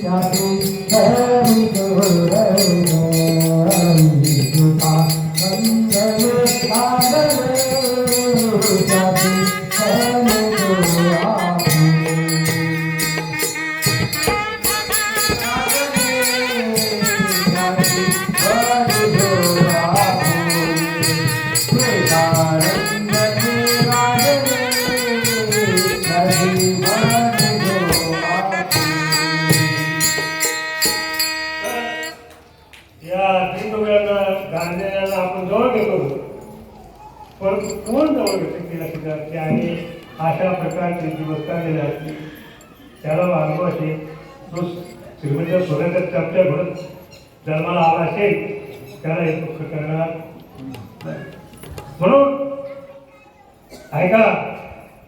जातू हरि गोरंगा मंगले मंगले जातू हरि गोरंगा या दिनदुबळ्यांना गांधींना आपण जवळ घेतो, परंतु कोण जवळ घेतो की लक्षात की आणि अशा प्रकारचे दिवस काढलेले असतील त्याला अनुभवाचे जो श्रीमंत सोन्याच्या चर्चा घडत जन्माला आला असेल त्याला हे दुःख करणार म्हणून ऐका.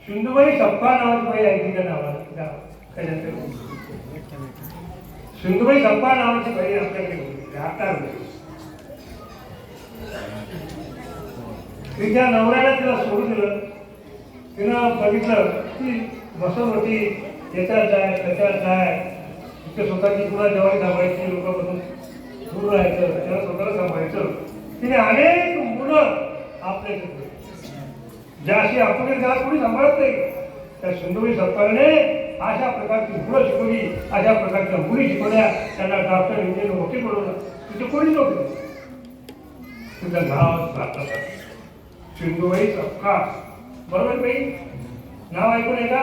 सिंधुबाई सप्पा नावाची बाई ऐकली त्या नावाला सिंधुबाई सप्पा नावाची बाई आपल्याकडे होती आता तिच्या नवऱ्याला तिला सोडून दिलं. तिनं बघितलं की बसत होती याच्यात आहे त्याच्यात आहे तिथे स्वतःची पुन्हा जवानी सांभाळायची लोकांपासून दूर राहायचं त्याला स्वतःला सांभाळायचं. तिने अनेक मुलं आपल्या ज्याशी आपण त्याला कोणी सांभाळत नाही त्या सिंधुबाई सरकारने अशा प्रकारची मुलं शिकवली अशा प्रकारच्या मुली शिकवल्या त्यांना डॉक्टर इंजिनियर मोठी बनवलं. तिथे कोणी नव्हतं. तुझं नाव भारतात सिंधुबाई सपकाळ बरोबर बाई नाव ऐकून आहे का?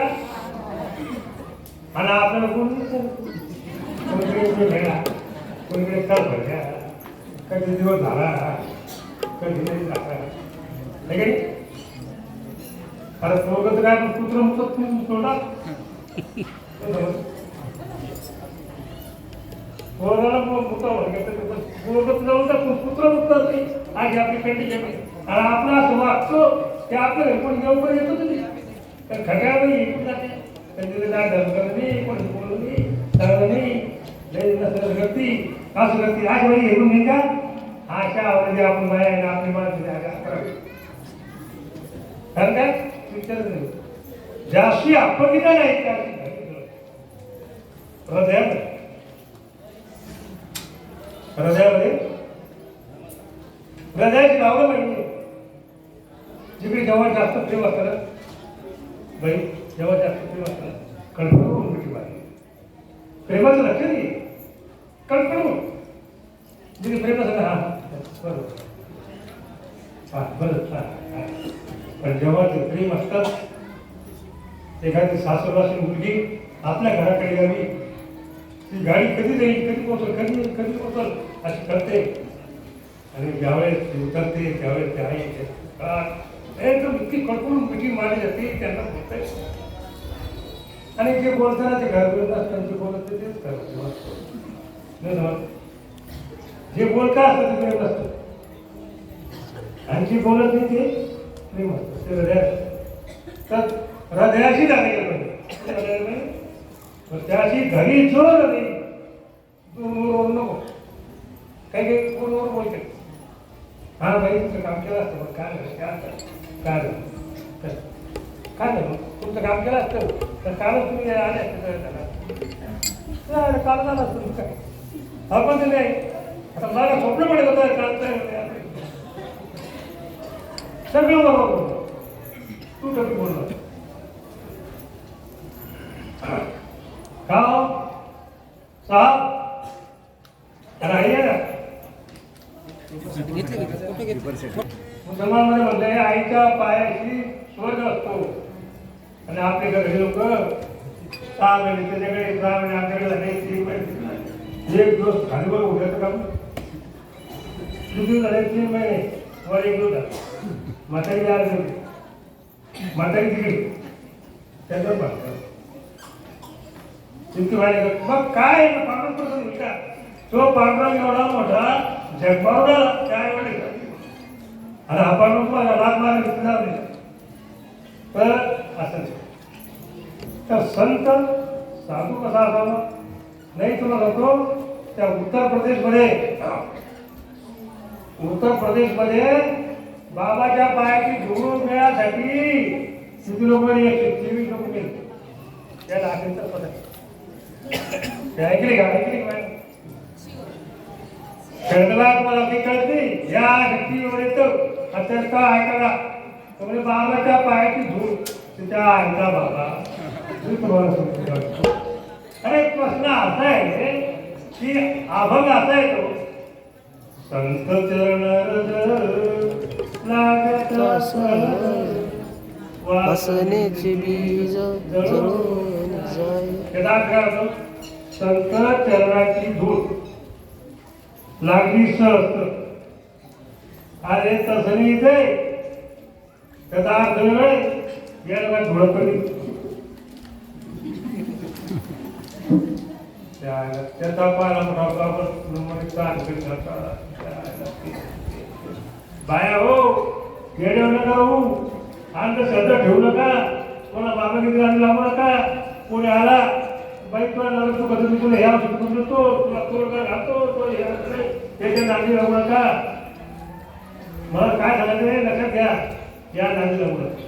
आणि आपल्याला कोणीकडे भेटा कोणीकडे का भरल्या कधी दिवस झाला कधी नाही झाला नाही का? अरे पोरगं काय पुत्र मुक्त तोंडा पोराला पोरगत जाऊन पुत्र मुक्त असते आज आपली कंडिशन आणि आपला असं वागतो ते आपलं घरपण घेऊन पण येतो तुम्ही तर खट्याला येऊन जाते त्यांचे काय धर्म नाही कोणी बोलू नाही धर्म नाही व्यक्ती असं व्यक्ती आज बाई घेऊन नाही का अशा आवडीने आपण बाया आपली माणसं करावी कारण काय विचार नाही जास्ती आपण नाही त्याची हृदयामध्ये हृदयाची लावलं पाहिजे. जिकडे जेव्हा जास्त प्रेम असतं बाई जेव्हा जास्त प्रेम असतं कणकणून मिठी मारली प्रेमाचं लक्ष नाही कणकणून जिथे प्रेम असतं हा बरोबर हा बरं हा पण जेव्हा ते प्रेम असतात एखादी सासरवासी मुलगी आपल्या घराकडे यावी ती गाडी कधी जाईल कधी पोहोचल कधी कधी पोहोचल अशी करते आणि ज्यावेळेस उतरते त्यावेळेस ते आहे एकदम इतकी कडकडून मिठी मारली जाते त्यांना बोलताय आणि जे बोलताना ते घरात असतात जे बोलत तेच करत जे बोलता असतं ते प्रेम असतं आणि जे बोलत नाही ते प्रेम असतं ते हृदय तर हृदयाशी लागायला पाहिजे त्याशी घरी जोर नाही दूर नको काही काही फोनवर बोलते हा भाई तुमचं काम केलं असतं मग काय झालं काय झालं काय झालं तुमचं काम केलं असतं तर कालच तुम्ही आले असते त्याला काल झालं असतं तुमचं काय आपण ते नाही आता मला स्वप्न पडत होतं काल सगळं बरोबर तू कधी बोलला का साहब आहे ना मुसलमानमध्ये म्हणलंय आईच्या पायाशी स्वर्ग असतो आणि आपले घरी लोक 6 महिने त्याच्याकडे 6 महिने आपल्याकडे झाले 3 महिने एक दिवस खालीवर उद्याचं काम दुसरी झाले 3 महिने वर एक दिवस म्हातारी आले म्हातारी तिकडे त्याचं पाहतो इतकी वाईट मग काय पांडुरंग प्रसन्न का तो पांडुरंग एवढा मोठा जगमावला काय वाईट आणि हा पांडुरंग राग मागे घेतला नाही तर असं तर संत साधू कसा असावा नाही तुला सांगतो त्या उत्तर प्रदेशमध्ये बाबाच्या पायाची धूळ मिळण्यासाठी किती लोक 123 लोक गेले त्या लाखेचा पदक ऐकली का खेळला तुम्हाला ती कळती या शक्तीवर येतो अत्यंत ऐकायला म्हणजे बाबाच्या पायाची धूळ तिच्या आईचा बाबा तुम्हाला सांगतो अरे प्रश्न असा आहे की अभंग असा आहे तो संत चरण लागत वासनेचे बीज जळून जाय संत चरणाची धूळ लागली सहस्त अरे तसं नाही ते त्याचा अर्थ याला धुळं कधी त्याचा पाला मोठा बाया हो येडे नका हो आणि श्रद्धा ठेवू नका कोणा बाबा किती आणि लावू नका कोणी आला बाई तुला नगर तू कधी तुला ह्या शिकून देतो तुला तोडगा घालतो तो त्याच्या नांदी लावू नका मला काय झालं ते लक्षात घ्या या नांदी लावू नका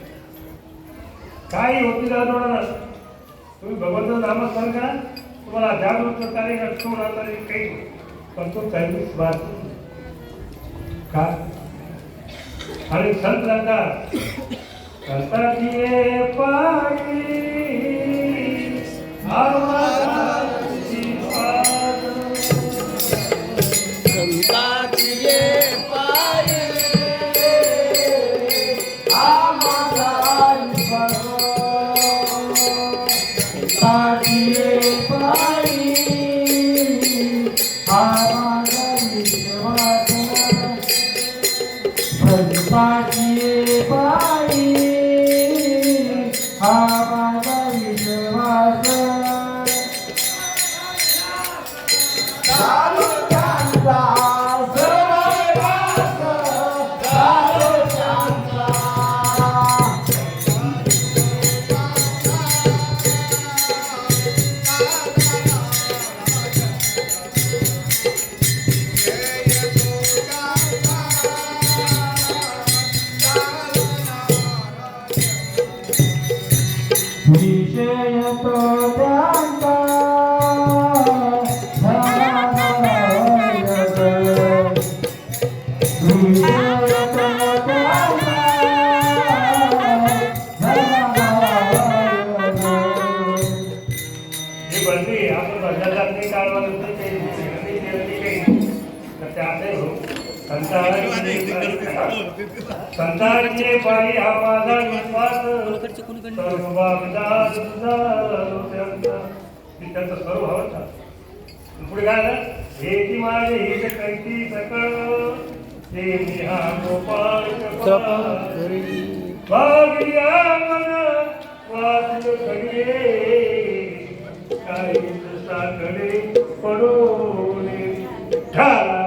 काही होती जाणार तुम्ही भगवंताचं नामस्मरण करा तुम्हाला जागृत करताना काही पण तो काही बात का आणि संत सांगतात संताची पायी आवाजाची पाद संताची पाय आमादाई संताची पायी आमादाई संताची पायी आमादाई चालू त्यांचा विषय तो त्यांचा संतांचे पायी हा माझा विश्वास सर्व बाबदाद त्यांचं सर्व हवं पुढे काय झालं हे की माझे हित कैती सकळ ते मी हा गोपाळ भाग्या मन वाचल करिये काही साकडे पडून ठाला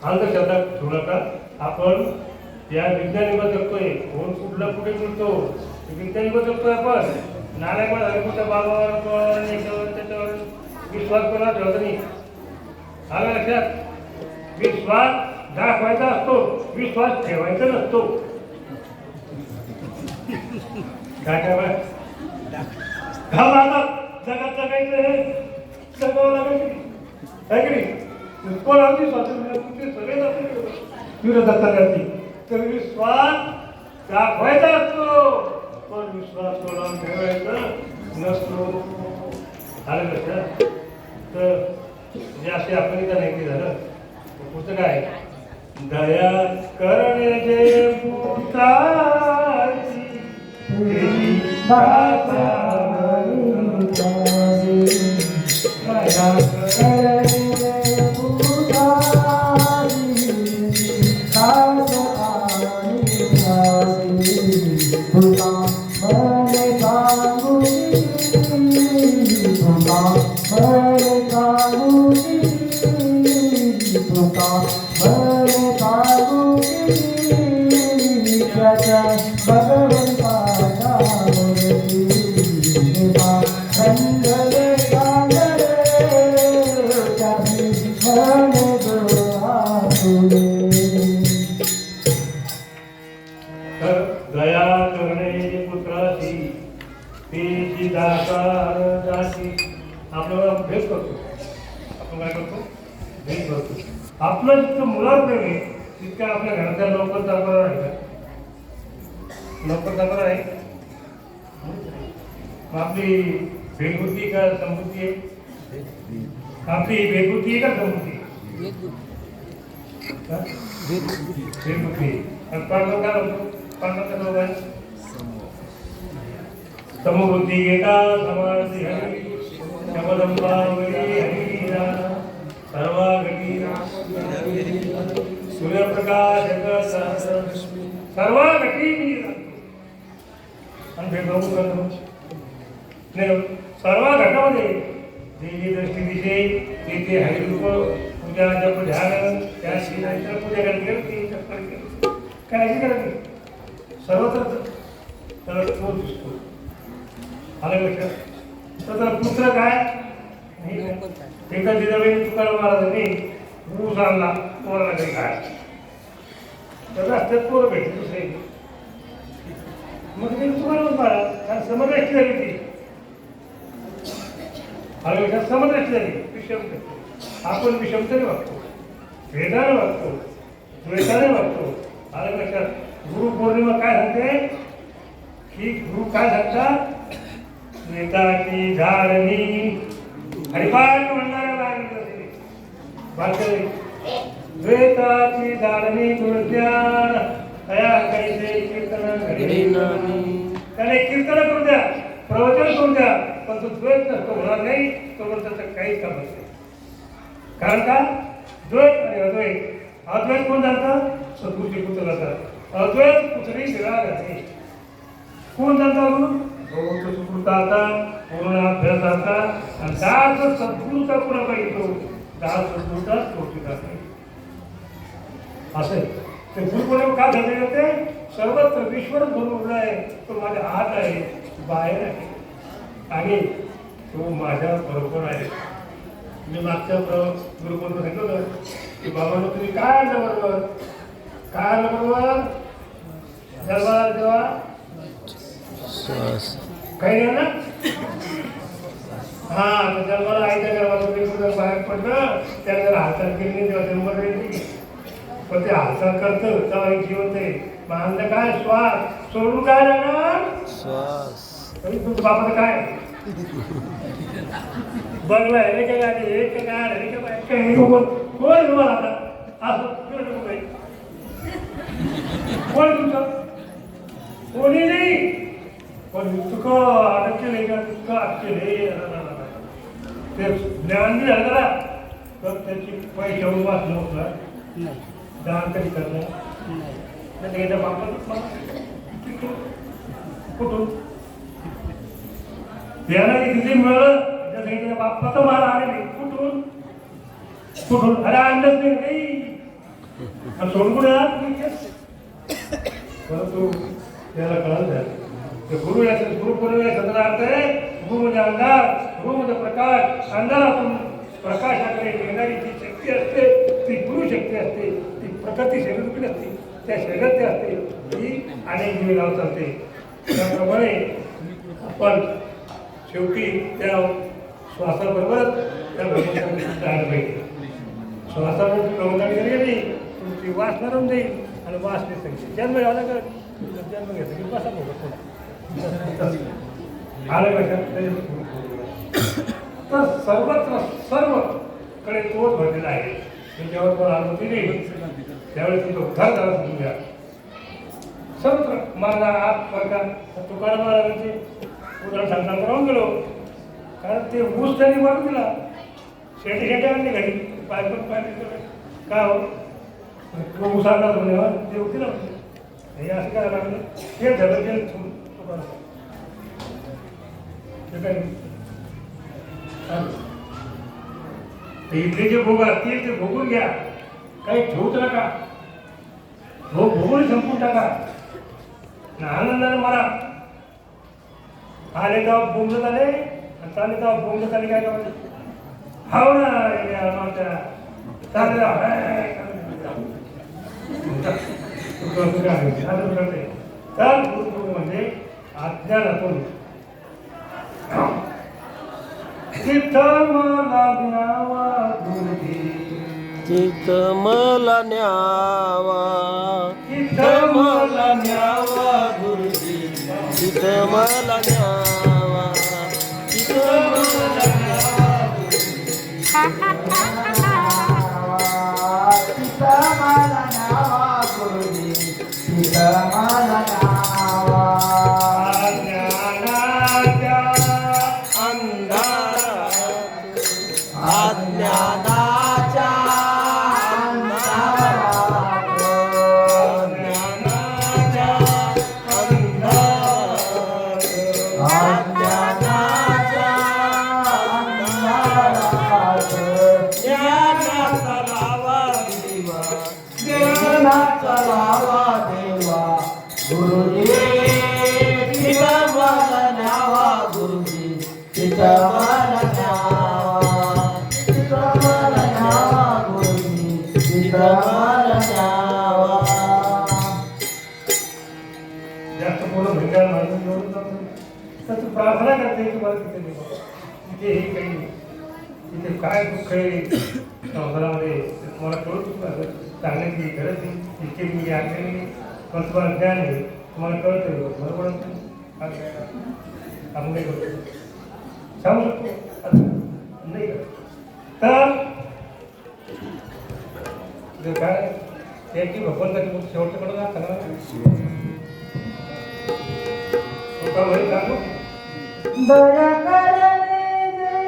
अंधश्रद्धा ठेवू नका आपण या विज्ञानी बदलतोय कोण कुठला कुठे बोलतो विज्ञानी बदलतोय आपण नारायण हरिपुच्या बाबावर त्याच्यावर विश्वास कोणा ठेवत नाही आलं लक्षात विश्वास दाखवायचा असतो विश्वास ठेवायचा नसतो काय काय जगात जगायचं जगावं लागेल कोण आमची स्वातंत्र्य सगळे विरोधात करते तर विश्वास दाखवायचा असतो पण विश्वास कोणावर ठेवायचा नसतो. आलं लक्षात? तर जे असे आपण इथं नाही की झालं पुढचं काय दया करणे पुताची दया करणे पुत्राची ती दासी आपल्याला भेट करतो. आपण काय करतो भेट करतो. आपलं जितकं मुलावर प्रेम आहे तितकं आपल्या घरातल्या लवकर दाखवणार आहे का लवकर दाखवणार आहे. आपली भेटबुद्धी का समृद्धी आहे. आपली भेटबुद्धी आहे का समृद्धी भेटबुद्धी आणि पांडव काय होतो पांडवचा लोक आहे समबुद्धी घेता समाधी हरी शबदंबा वरी हरिरा सर्वा घटी सूर्यप्रकाश सर्व घटी आणि भेटबुद्धी करतो नाही सर्व घटामध्ये जी दृष्टी दिसे ते हरिरूप पूजा जप ध्यान त्या शिवाय पूजा करायची काय करायची सर्वत्र त्याला तो दिसतो. आलं लक्षात? तर त्याला पुत्र काय एका जिजाबाई तुकाराम महाराजांनी ऊस आणला पोराला काही काय त्याला असतात पोरं भेटले दुसरे मग ते तुकाराम महाराज कारण समजण्याची झाली ती. आलं लक्षात? समजण्याची झाली विषम आपण विषमतेने वागतो भेदाने वागतो द्वेषाने वागतो. आलं लक्षात? गुरुपौर्णिमा काय सांगते की गुरु काय सांगतात द्वेताची झाडणी हरिपाठ म्हणणाऱ्या बाकी द्वेताची झाडणी गुरुज्ञान तया कैसे कीर्तन त्याने कीर्तन करू द्या प्रवचन करू द्या पण तो द्वेष नसतो होणार नाही तो त्याचं काहीच काम नसते. कारण का द्वैत आणि अद्वैत अद्वैत कोण जाणतात सद्गुरूचे पुत्र जातात. अद्वैत पुत्री निरागती कोण जाणता सुकृताचा पूर्ण अभ्यास आता आणि दास सद्गुरूचा पुन्हा पाहिजे दास सद्गुरूचा गोष्टी जाते असे ते गुरुपौर्णिमा का झाले होते सर्वत्र विश्वर भरून आहे तो माझ्या आत आहे बाहेर आहे आणि तो माझ्या बरोबर आहे. मी मागच्या गुरुपौर्णिमा सांगितलं होतं की बाबांना तुम्ही काय आणलं बरोबर काय आणलं बरोबर जन्माला तेव्हा काही नाही ना हा जन्माला आईच्या गर्भातून बाहेर पडलं त्याला जर हालचाल केली नाही तेव्हा जन्म राहिली पण ते हालचाल करतं तेव्हा एक जिवंत आहे. मग आणलं काय श्वास सोडून काय राहणार श्वास तुमचं बापाचं काय बघलं हे काय गाडी हे काय गाड हे काय कोण तुम्हाला आता असं कोण तुमचं कोणी नाही पण इतकं अडकेल का इतकं अडकेल ते ज्ञान बी झालं ना तर त्याची पैशावर वाचलं होतं दान कधी करणं नाही त्याच्या बापात कुठून त्याला किती मिळालं त्याच्या बाप्पाचं मार आले नाही कुठून कुठून अरे आणलंच नाही सोडून कुठे परंतु त्याला कळत गुरु याचा गुरुपौर्णिमे सदरा अर्थ आहे गुरु म्हणजे अंधार गुरु म्हणजे प्रकाश अंधारातून प्रकाशाकडे येणारी जी शक्ती असते ती गुरु शक्ती असते ती प्रकृती शरीर असते त्या शरीरात असते ती अनेक जीवनावर चालते. त्याप्रमाणे आपण शेवटी त्या श्वासाबरोबर त्या भगवंताची तयार पाहिजे. श्वासाबरोबर प्रबोधन केली तुमची वास नरम जाईल आणि वास नाही सांगते जन्म झाला का जन्म घेतला की बसा बघा आलं कशात तर सर्वत्र सर्वकडे तोच भरलेला आहे. तुमच्यावर कोण आलं नाही त्यावेळेस तुमचं उद्धार झाला समजून घ्या. सर्वत्र माझा आत बघा तुकाराम महाराजांचे उदाहरण सांगताना राहून गेलो. कारण ते ऊस त्यांनी वाढून दिला. शेटे आणले घरी पायपट पाहिजे काय हो तो ऊस आणला म्हणे ते होती ना हे असं करायला लागलं ते झालं ते तुकाराम इथले जे भोग असतील ते भोगून घ्या. काही ठेवूच नका. भोग भोगून संपून टाका. आनंदाने मला आले तेव्हा बोंबलं झाले आणि चाले तेव्हा बोंबलं झाले काय करायचं हाव ना चालले चाल म्हणजे अज्ञानातून तिथं मला न्यावा गुरुजी तिथं मला न्यावा तिथं मला न्यावा गुरुजी तिथं मला न्यावा तिथं मला न्यावा अज्ञानाच्या जास्त पूर्ण भेटायला माणूस निवडून जातो तर तू प्रार्थना करते तुम्हाला तिथे देवा तिथे हे काही तिथे काय दुःख आहे संसारामध्ये तुम्हाला कळत सांगण्याची गरज नाही. इतके मी आज्ञा नाही पण तुम्हाला ज्ञान आहे तुम्हाला कळतं बरोबर आपण नाही करतो सांगू शकतो नाही तर काय त्याची भगवंताची शेवटच्याकडे ना सांगा दया करणे जे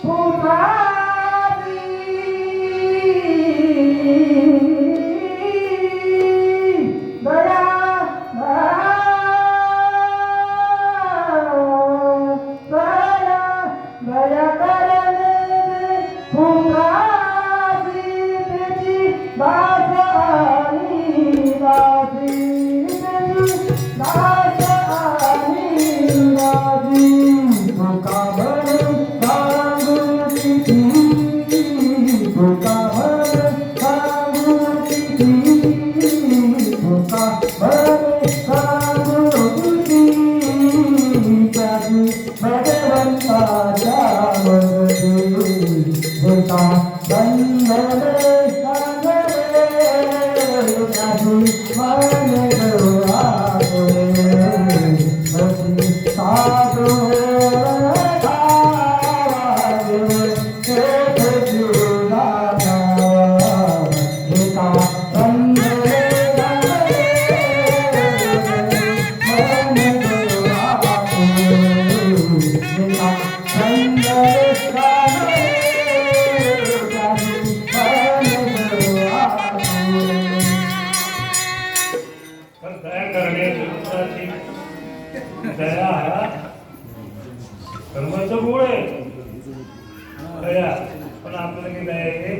पुरावी दया दया करणे जे पुरावी त्याची बाजारी बाजी कर्माचं मूळ आहे दया पण आपल्याला काही दया आहे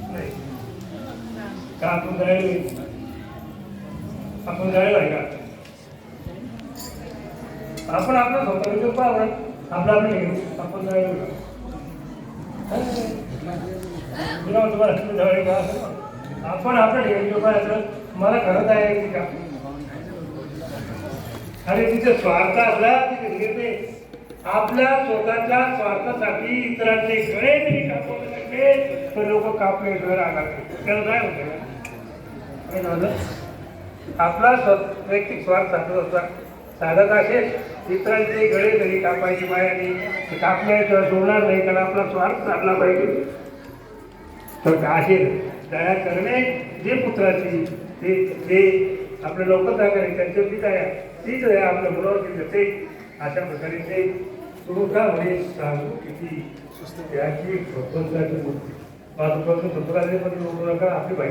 नाही का आपण दयाळू आपण दयाळू आहे का आपण आपलं स्वतः पाहू आपलं आपण घेऊ आपण दयाळू तुम्हाला आपण आपलं ठेवलं पाहिजे मला खरंच आहे का अरे तिथे स्वार्थ असला तिथे घेते आपल्या स्वतःच्या स्वार्थासाठी इतरांचे गळे तरी कापवू शकते तर लोक कापले घर आला त्याला काय होतं आपला वैयक्तिक स्वार्थ साधत असता साधत असेल इतरांचे गळे घरी कापायचे बायाने ते कापल्याशिवाय सोडणार नाही कारण आपला स्वार्थ साधला पाहिजे. तर असे दया करणे जे पुत्राची ते आपल्या लोक जागा त्यांच्यावरती दया तीच दया आपल्या मुलावरती जाते. अशा प्रकारे ते तुरुका म्हणे सांगू किती त्याची भगवंताची मूर्ती माझं प्रश्न संतराने पण नका आपली भाई